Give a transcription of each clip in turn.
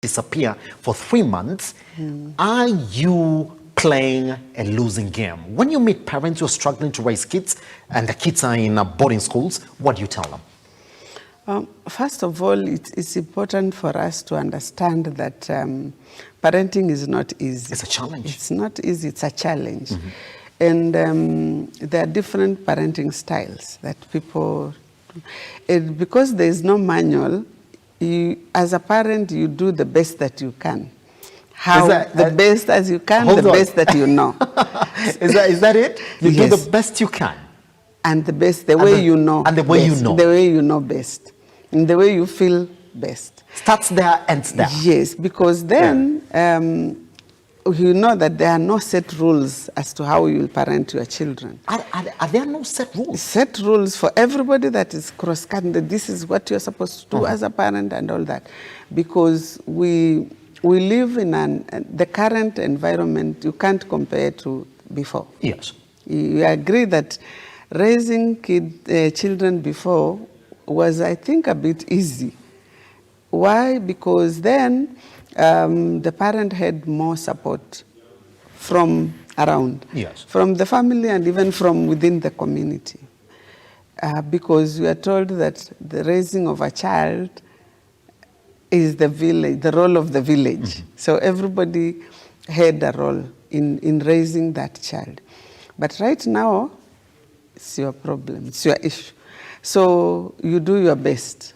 disappear for 3 months. Are you playing a losing game? When you meet parents who are struggling to raise kids and the kids are in boarding schools, what do you tell them? First of all, it's important for us to understand that parenting is not easy. It's a challenge. It's not easy, it's a challenge. And there are different parenting styles that people, because there is no manual, as a parent, you do the best that you can. How the best as you can, the best that you know. Is that it? You Yes. do the best you can. And the best, the way you know. And the way best, you know. The way you know best. And the way you feel best. Starts there, ends there. Yes, because then you know that there are no set rules as to how you will parent your children. Are there no set rules? Set rules for everybody that is cross-cutting, that this is what you're supposed to do as a parent and all that. Because we live in the current environment, you can't compare to before. Yes. You agree that raising children before was, I think, a bit easy. Why? Because then the parent had more support from around, yes, from the family and even from within the community. Because we are told that the raising of a child is the village, the role of the village. So everybody had a role in raising that child. But right now, it's your problem, it's your issue. So you do your best.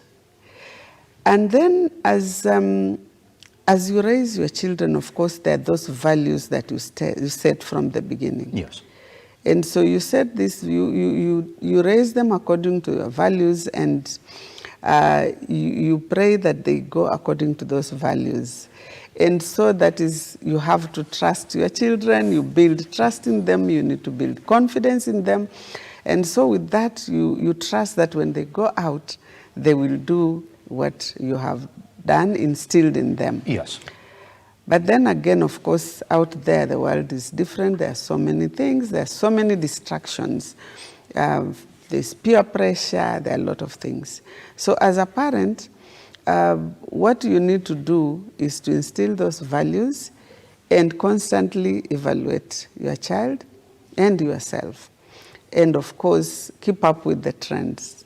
And then as you raise your children, of course, there are those values that you set from the beginning. Yes. And so you said this, you raise them according to your values, and you pray that they go according to those values. And so that is, you have to trust your children, you build trust in them, you need to build confidence in them. And so with that, you trust that when they go out, they will do what you have done, instilled in them. Yes. But then again, of course, out there, the world is different. There are so many things. There are so many distractions. There's peer pressure. There are a lot of things. So as a parent, what you need to do is to instill those values and constantly evaluate your child and yourself. And of course, keep up with the trends.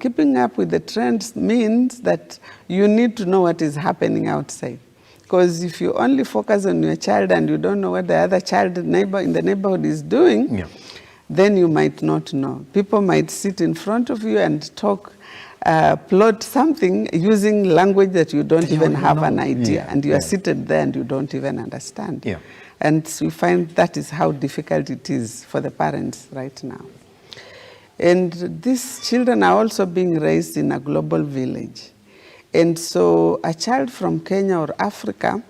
Keeping up with the trends means that you need to know what is happening outside. Because if you only focus on your child and you don't know what the other child in the neighborhood is doing, then you might not know. People might sit in front of you and talk, plot something using language that you don't even have an idea. And you are seated there and you don't even understand. And we find that is how difficult it is for the parents right now. And these children are also being raised in a global village. And so a child from Kenya or Africa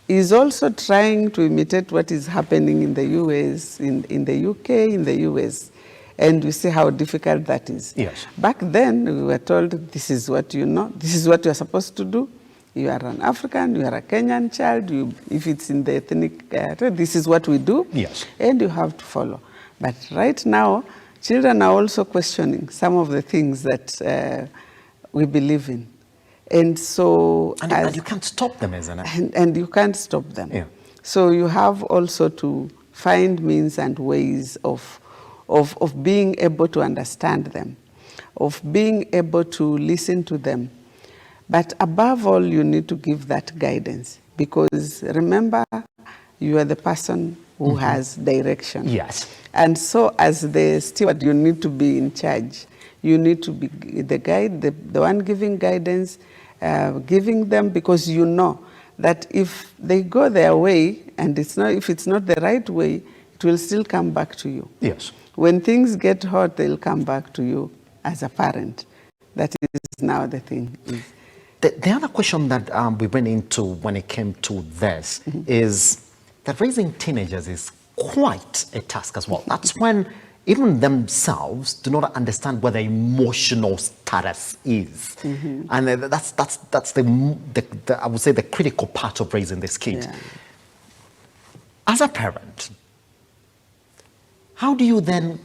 is also trying to imitate what is happening in the US, in the UK, in the US. And we see how difficult that is. Yes. Back then, we were told, this is what you know, this is what you're supposed to do. You are an African, you are a Kenyan child, if it's in the ethnic, this is what we do. Yes. And you have to follow. But right now, children are also questioning some of the things that we believe in. And so... And you can't stop them, isn't it? And you can't stop them. So you have also to find means and ways of being able to understand them, of being able to listen to them. But above all, you need to give that guidance. Because remember, you are the person who has direction. Yes. And so as the steward, you need to be in charge. You need to be the guide, the one giving guidance, giving them, because you know that if they go their way, and if it's not the right way, it will still come back to you. Yes. When things get hot, they'll come back to you as a parent. That is now the thing. The other question that we went into when it came to this is that raising teenagers is quite a task as well. That's when even themselves do not understand what their emotional status is. And that's the I would say the critical part of raising this kid. As a parent, how do you then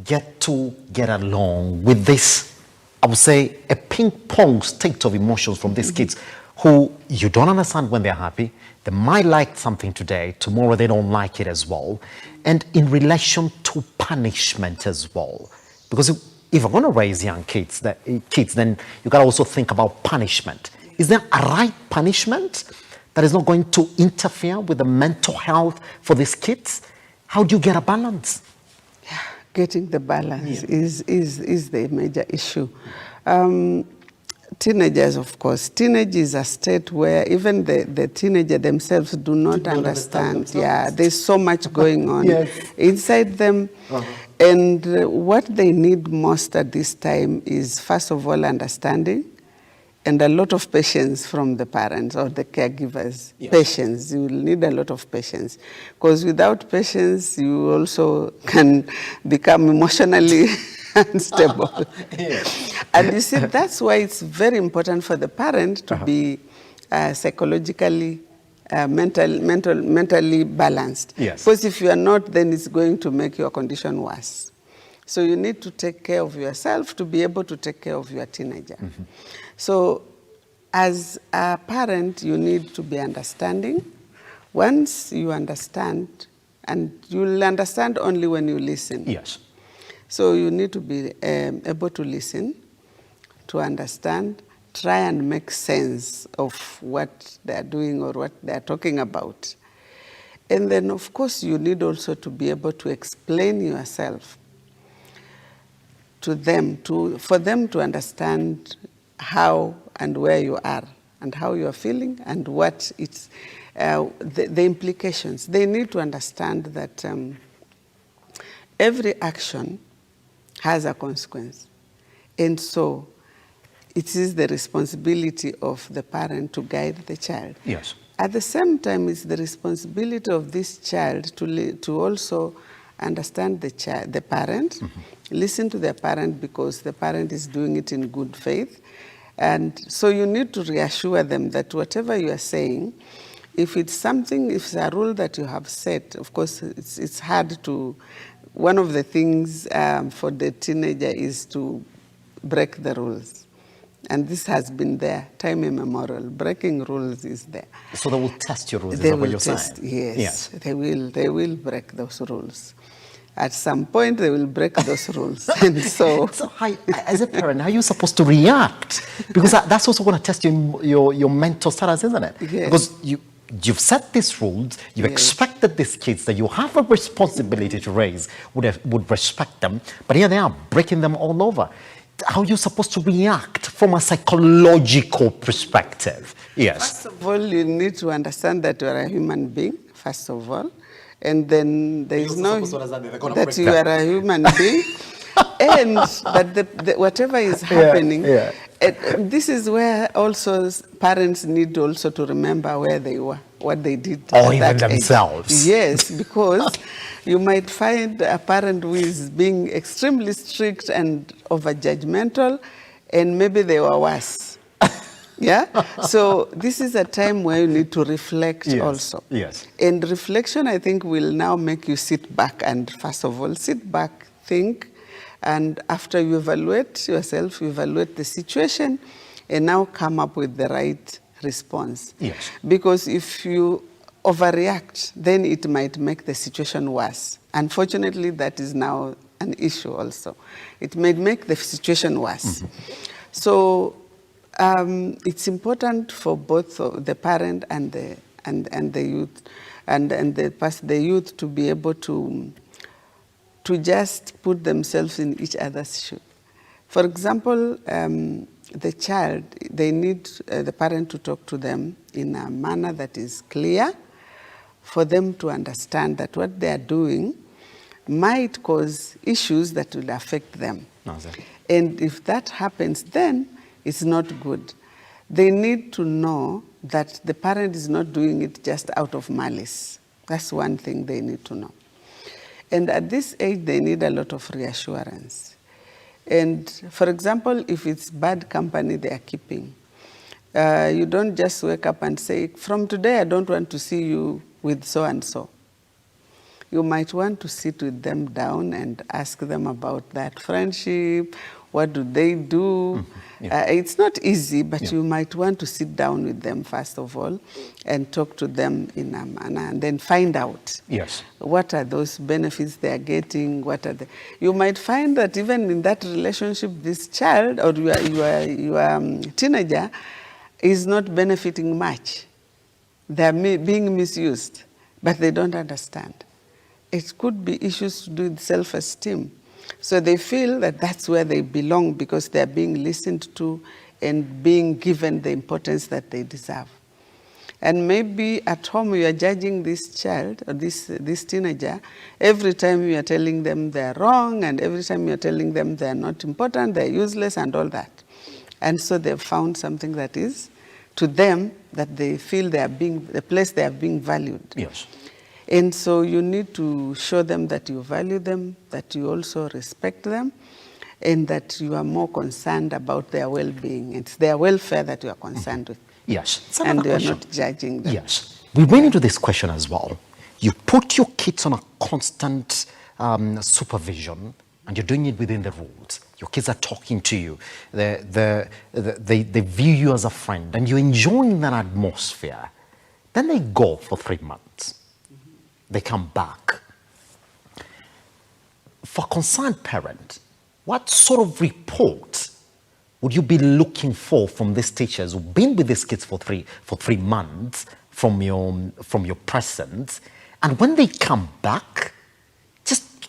get along with this, I would say, a ping-pong state of emotions from these kids who you don't understand when they're happy. They might like something today, tomorrow they don't like it as well. And in relation to punishment as well. Because if you're going to raise young kids, then you got to also think about punishment. Is there a right punishment that is not going to interfere with the mental health for these kids? How do you get a balance? Yeah, getting the balance is the major issue. Teenagers, of course. Teenage is a state where even the teenager themselves do not understand. Yeah, there's so much going on inside them. And what they need most at this time is, first of all, understanding and a lot of patience from the parents or the caregivers. Patience. You will need a lot of patience. Because without patience, you also can become emotionally unstable. And you see, that's why it's very important for the parent to be psychologically, mentally balanced. Because if you are not, then it's going to make your condition worse. So you need to take care of yourself to be able to take care of your teenager. So as a parent, you need to be understanding. Once you understand, and you'll understand only when you listen. So you need to be able to listen, to understand, try and make sense of what they're doing or what they're talking about. And then, of course, you need also to be able to explain yourself to them, for them to understand how and where you are and how you are feeling and what it's, the implications. They need to understand that every action has a consequence. And so it is the responsibility of the parent to guide the child. At the same time, it's the responsibility of this child to also understand the parent, listen to the parent because the parent is doing it in good faith. And so you need to reassure them that whatever you are saying, if it's a rule that you have set, of course, it's hard to, one of the things for the teenager is to break the rules. And this has been there, time immemorial. Breaking rules is there. So they will test your rules, they is what will you're test, saying? Yes, they will break those rules. At some point, they will break those rules. And so as a parent, how are you supposed to react? Because that's also going to test your mental status, isn't it? Because you've set these rules, you've expected these kids that you have a responsibility to raise, would respect them, but here they are breaking them all over. How are you supposed to react from a psychological perspective? First of all, you need to understand that you are a human being, first of all. And then there is no that you are a human being, and that whatever is happening. This is where also parents need also to remember where they were, what they did. Or even themselves. Yes, because you might find a parent who is being extremely strict and over-judgmental, and maybe they were worse. So this is a time where you need to reflect also. And reflection, I think, will now make you sit back and, first of all, sit back, think, and after you evaluate yourself, you evaluate the situation, and now come up with the right response. Because if you overreact, then it might make the situation worse. Unfortunately, that is now an issue also. It may make the situation worse. So it's important for both the parent and the youth and the youth to be able to just put themselves in each other's shoes. For example, the child, they need the parent to talk to them in a manner that is clear for them to understand that what they are doing might cause issues that will affect them. And if that happens, then it's not good. They need to know that the parent is not doing it just out of malice. That's one thing they need to know. And at this age, they need a lot of reassurance. And for example, if it's bad company they are keeping, you don't just wake up and say, from today, I don't want to see you with so-and-so. You might want to sit with them down and ask them about that friendship. What do they do? It's not easy, but you might want to sit down with them first of all and talk to them in a manner and then find out what are those benefits they are getting, what are the... You might find that even in that relationship, this child or your teenager is not benefiting much. They're being misused, but they don't understand. It could be issues to do with self-esteem. So they feel that that's where they belong because they're being listened to and being given the importance that they deserve. And maybe at home you are judging this child or this teenager every time you are telling them they're wrong and every time you're telling them they're not important, they're useless and all that. And so they've found something that is, to them, that they feel they are being, the place they are being valued. Yes. And so you need to show them that you value them, that you also respect them, and that you are more concerned about their well-being. It's their welfare that you are concerned with. Yes. And you are not judging them. Yes. We went into this question as well. You put your kids on a constant supervision, and you're doing it within the rules. Your kids are talking to you. They view you as a friend, and you're enjoying that atmosphere. Then they go for 3 months. They come back. For a concerned parent, what sort of report would you be looking for from these teachers who've been with these kids for three months from your presence, and when they come back, just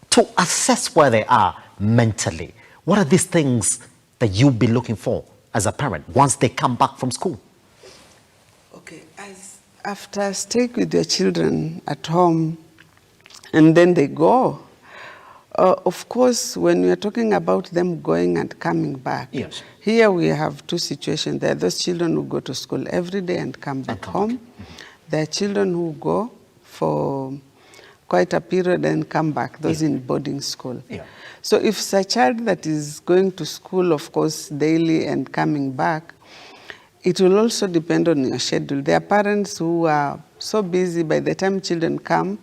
to assess where they are mentally? What are these things that you'll be looking for as a parent once they come back from school? Okay, after staying with your children at home and then they go, of course, when we are talking about them going and coming back, here we have two situations. There are those children who go to school every day and come back home. There are children who go for quite a period and come back, those in boarding school. So if it's a child that is going to school, of course, daily and coming back, it will also depend on your schedule. There are parents who are so busy, by the time children come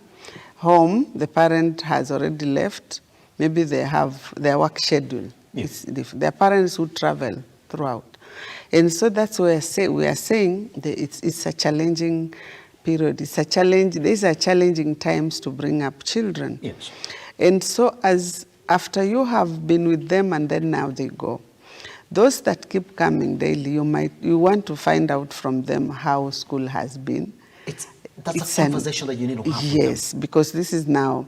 home, the parent has already left. Maybe they have their work schedule. There are parents who travel throughout. And so that's why we are saying that it's a challenging period. It's a challenge. These are challenging times to bring up children. And so after you have been with them and then now they go, those that keep coming daily, you want to find out from them how school has been. That's a conversation that you need to have with them. Yes, because this is now,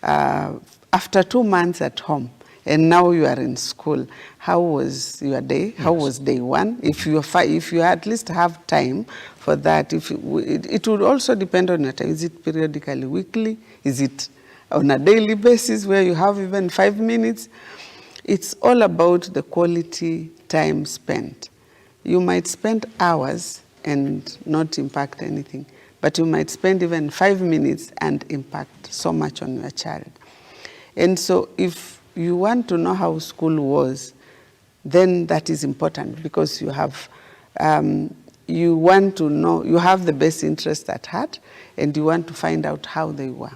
after 2 months at home, and now you are in school. How was your day? How was day one? If you at least have time for that, it would also depend on your time. Is it periodically, weekly? Is it on a daily basis where you have even 5 minutes? It's all about the quality time spent. You might spend hours and not impact anything, but you might spend even 5 minutes and impact so much on your child. And so if you want to know how school was, then that is important because you want to know, you have the best interest at heart, and you want to find out how they were,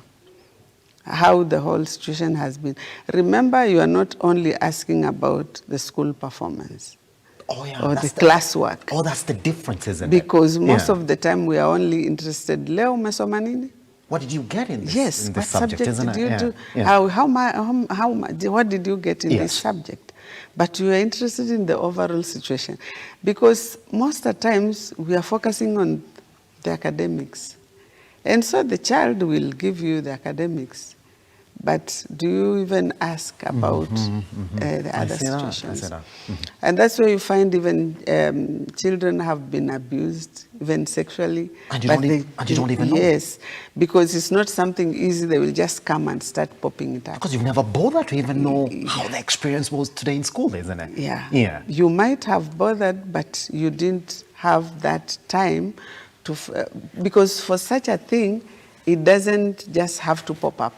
how the whole situation has been. Remember, you are not only asking about the school performance or the classwork. Oh, that's the difference, isn't it? Because most of the time we are only interested, leo umesoma nini? What did you get in this, yes, in this what subject, isn't did you it? do? Yeah. How much, what did you get in this subject? But you are interested in the overall situation. Because most of the times we are focusing on the academics. And so the child will give you the academics. But do you even ask about the other situations? And that's where you find even children have been abused, even sexually. And you don't even know? Yes, because it's not something easy. They will just come and start popping it up. Because you've never bothered to even know how the experience was today in school, isn't it? Yeah. You might have bothered, but you didn't have that time to... because for such a thing, it doesn't just have to pop up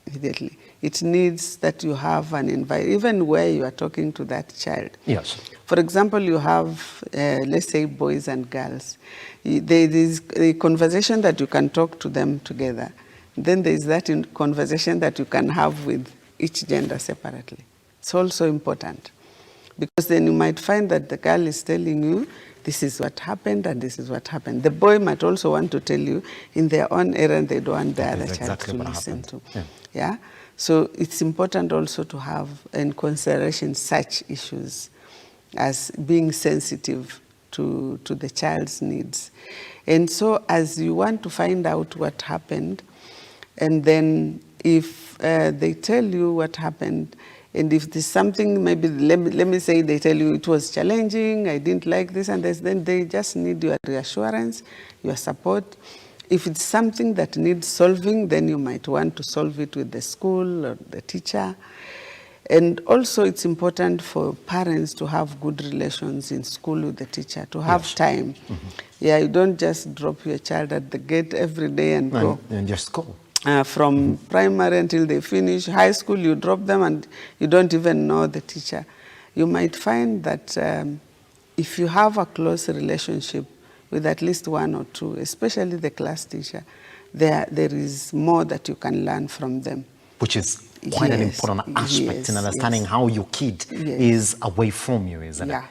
immediately. It needs that you have an environment, even where you are talking to that child. Yes. For example, you have, let's say, boys and girls. There is a conversation that you can talk to them together. Then there is that conversation that you can have with each gender separately. It's also important. Because then you might find that the girl is telling you, this is what happened and this is what happened. The boy might also want to tell you in their own errand, they don't want the other child to listen to. Yeah. So it's important also to have in consideration such issues as being sensitive to the child's needs. And so as you want to find out what happened, and then if they tell you what happened, and if there's something, maybe let me say they tell you it was challenging, I didn't like this and this, then they just need your reassurance, your support. If it's something that needs solving, then you might want to solve it with the school or the teacher. And also it's important for parents to have good relations in school with the teacher, to have time. Yeah, you don't just drop your child at the gate every day and go. And just go. From primary until they finish high school, you drop them and you don't even know the teacher. You might find that if you have a close relationship with at least one or two, especially the class teacher, there is more that you can learn from them. Which is quite an important aspect in understanding how your kid is away from you, isn't it? Yeah.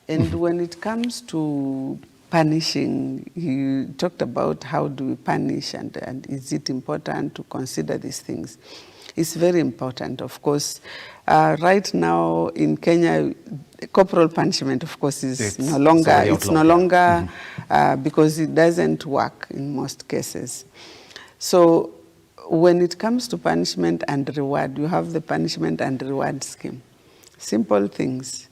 And when it comes to punishing, you talked about how do we punish and is it important to consider these things. It's very important, of course. Right now in Kenya, corporal punishment, of course, is no longer, because it doesn't work in most cases. So when it comes to punishment and reward, you have the punishment and reward scheme. Simple things.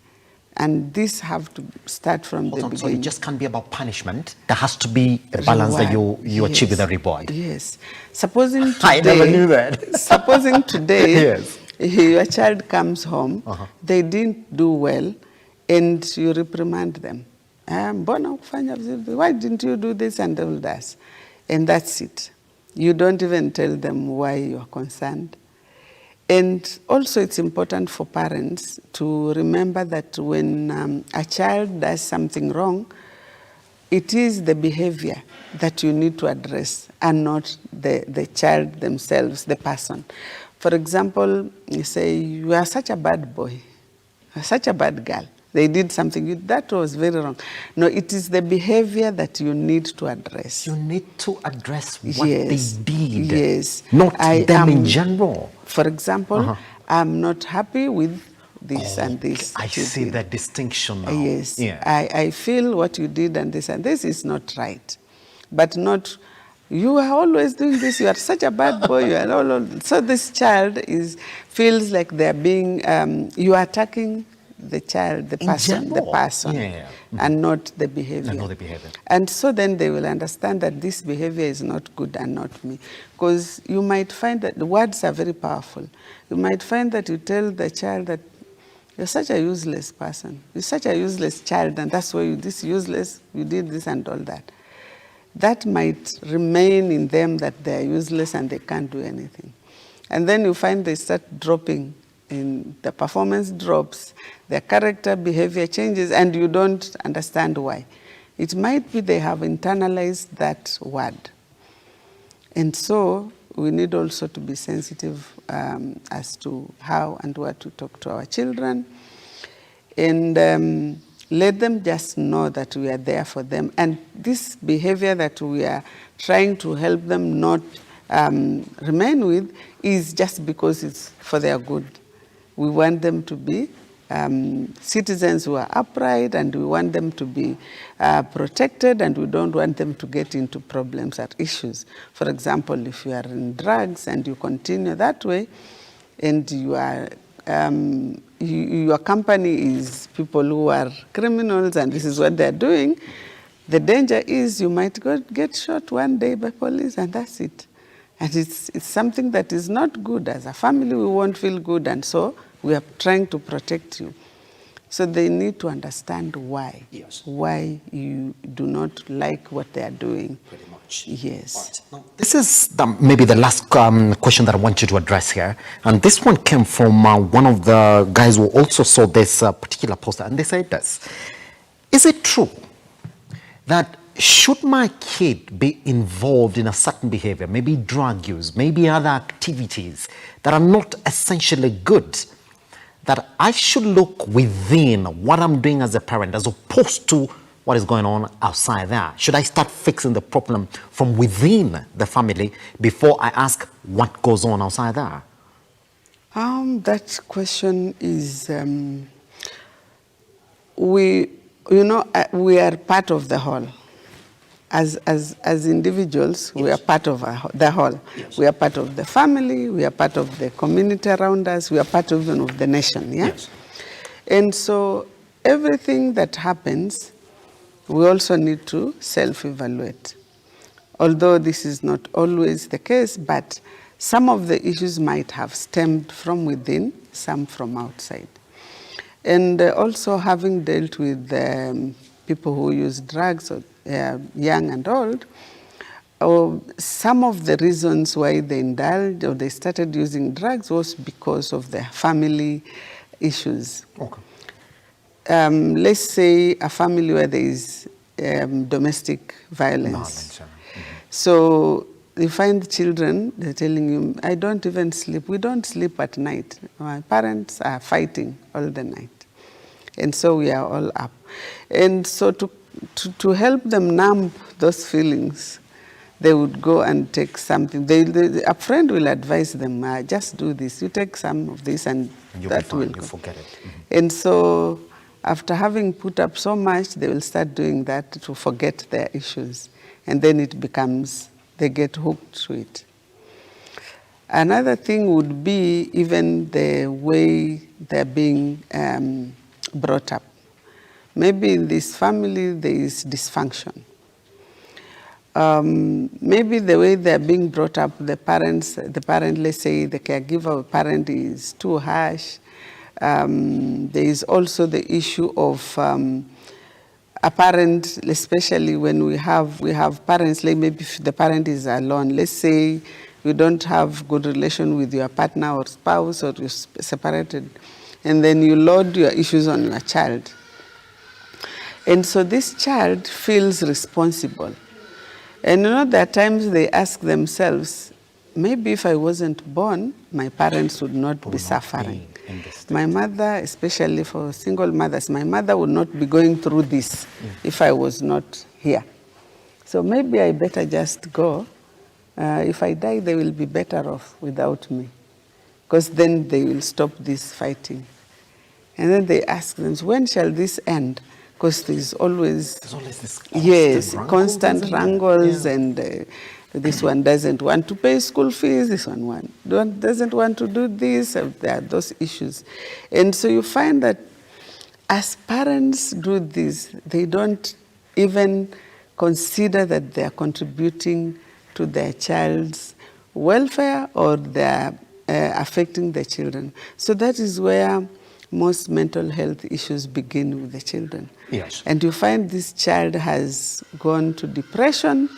And this have to start from the beginning. So it just can't be about punishment. There has to be a balance that you achieve with a reward. Yes. Supposing today, I never knew that. Supposing today, your child comes home, they didn't do well, and you reprimand them. Why didn't you do this and all that? And that's it. You don't even tell them why you're concerned. And also it's important for parents to remember that when a child does something wrong, it is the behavior that you need to address and not the child themselves, the person. For example, you say, you are such a bad boy, you are such a bad girl. They did something, that was very wrong. No, it is the behavior that you need to address. You need to address what they did. Yes. Not them in general. For example, I'm not happy with this and this. I see that distinction now. Yes. Yeah. I feel what you did and this is not right. But not, you are always doing this, you are such a bad boy. You are so this child feels like they're being, you are attacking the child, the person, and not the behavior. And so then they will understand that this behavior is not good and not me. Because you might find that the words are very powerful. You might find that you tell the child that you're such a useless person, you're such a useless child, and that's why you're this useless, you did this and all that. That might remain in them that they're useless and they can't do anything. And then you find they start dropping, in the performance drops, their character, behavior changes, and you don't understand why. It might be they have internalized that word. And so we need also to be sensitive as to how and what to talk to our children. And let them just know that we are there for them. And this behavior that we are trying to help them not remain with is just because it's for their good. We want them to be citizens who are upright, and we want them to be protected, and we don't want them to get into problems or issues. For example, if you are in drugs and you continue that way, and you are, your company is people who are criminals and this is what they're doing, the danger is you might get shot one day by police and that's it. And it's something that is not good. As a family, we won't feel good, and so we are trying to protect you. So they need to understand why. Yes. Why you do not like what they are doing. Pretty much. Yes. Right. Now, this is maybe the last question that I want you to address here. And this one came from one of the guys who also saw this particular poster. And they said this. Is it true that should my kid be involved in a certain behavior, maybe drug use, maybe other activities that are not essentially good, that I should look within what I'm doing as a parent as opposed to what is going on outside there? Should I start fixing the problem from within the family before I ask what goes on outside there? That question is, we are part of the whole. As individuals, yes, we are part of the whole. Yes. We are part of the family, we are part of the community around us, we are part even of the nation, yeah? Yes. And so everything that happens, we also need to self-evaluate. Although this is not always the case, but some of the issues might have stemmed from within, some from outside. And also having dealt with people who use drugs, or young and old, some of the reasons why they indulged or they started using drugs was because of their family issues. Okay. Let's say a family where there is domestic violence. Mm-hmm. So you find children, they're telling you, I don't even sleep. We don't sleep at night. My parents are fighting all the night. And so we are all up. And so to help them numb those feelings, they would go and take something. A friend will advise them, just do this. You take some of this and that will go. You forget it. Mm-hmm. And so after having put up so much, they will start doing that to forget their issues. And then it becomes, they get hooked to it. Another thing would be even the way they're being brought up. Maybe in this family there is dysfunction. Maybe the way they're being brought up, the parent, let's say the caregiver parent is too harsh. There is also the issue of a parent, especially when we have parents, like maybe if the parent is alone. Let's say you don't have good relation with your partner or spouse, or you're separated, and then you load your issues on your child. And so this child feels responsible. And there are times they ask themselves, maybe if I wasn't born, my parents would not be suffering. My mother, especially for single mothers, my mother would not be going through this if I was not here. So maybe I better just go. If I die, they will be better off without me, because then they will stop this fighting. And then they ask them, when shall this end? Because there's always this constant wrangles, and this one doesn't want to pay school fees, this one doesn't want to do this, there are those issues. And so you find that as parents do this, they don't even consider that they are contributing to their child's welfare, or they're affecting the children. So that is where most mental health issues begin with the children. Yes. And you find this child has gone to depression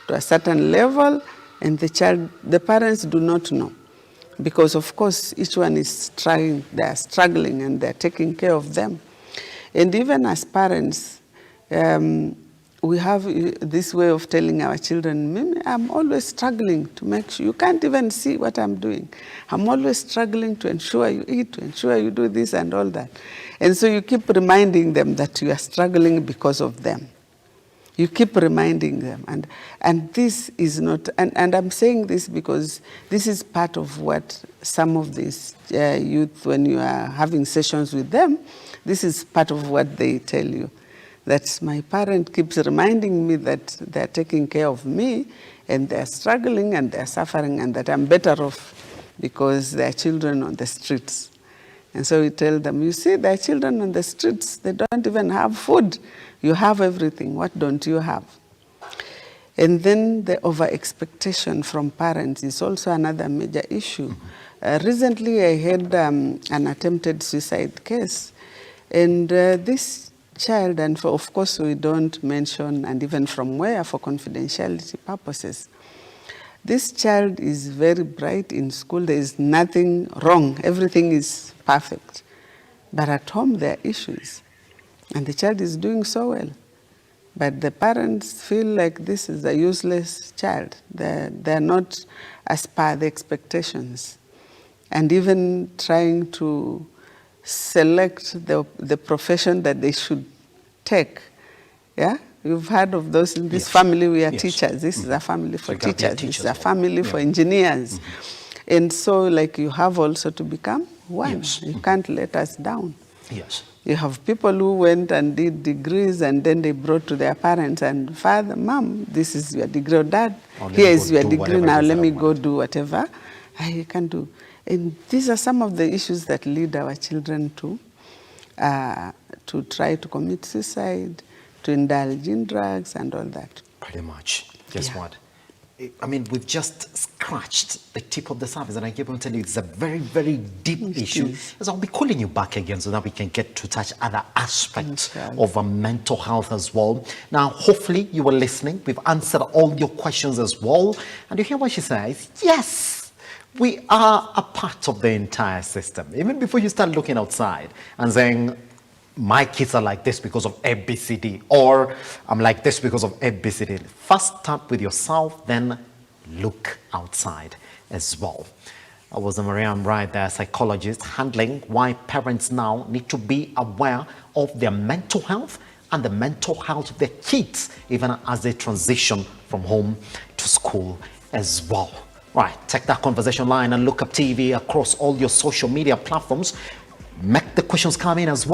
to a certain level, and the parents do not know. Because of course, each one is trying, they are struggling, and they're taking care of them. And even as parents, we have this way of telling our children, Mimi, I'm always struggling to make sure, you can't even see what I'm doing. I'm always struggling to ensure you eat, to ensure you do this and all that. And so you keep reminding them that you are struggling because of them. You keep reminding them. And this is not, and I'm saying this because this is part of what some of these youth, when you are having sessions with them, this is part of what they tell you. That my parent keeps reminding me that they're taking care of me, and they're struggling and they're suffering, and that I'm better off because they're children on the streets. And so we tell them, you see, they're children on the streets. They don't even have food. You have everything. What don't you have? And then the over-expectation from parents is also another major issue. Recently, I had an attempted suicide case. And this child, and of course we don't mention, and even from where, for confidentiality purposes. This child is very bright in school. There is nothing wrong. Everything is perfect. But at home there are issues. And the child is doing so well. But the parents feel like this is a useless child. They're not as per the expectations. And even trying to select the profession that they should take. Yeah, you've heard of those. In this family, we are teachers. This is a family for teachers. This is a family for engineers. And so, like, you have also to become one. Yes. You can't let us down. Yes. You have people who went and did degrees, and then they brought to their parents and, father, mom, this is your degree, or dad, here is your degree, now let me go do whatever I can do. And these are some of the issues that lead our children to try to commit suicide, to indulge in drugs and all that. Pretty much. Guess what? I mean, we've just scratched the tip of the surface, and I keep on telling you, it's a very, very deep issue. So I'll be calling you back again so that we can get to touch other aspects of our mental health as well. Now, hopefully you were listening. We've answered all your questions as well. And you hear what she says? Yes, we are a part of the entire system. Even before you start looking outside and saying, my kids are like this because of ABCD, or I'm like this because of ABCD. First start with yourself, then look outside as well. I was them-Marium right there, psychologist, handling why parents now need to be aware of their mental health and the mental health of their kids, even as they transition from home to school as well. Right, take that conversation line and look up TV across all your social media platforms. Make the questions come in as well.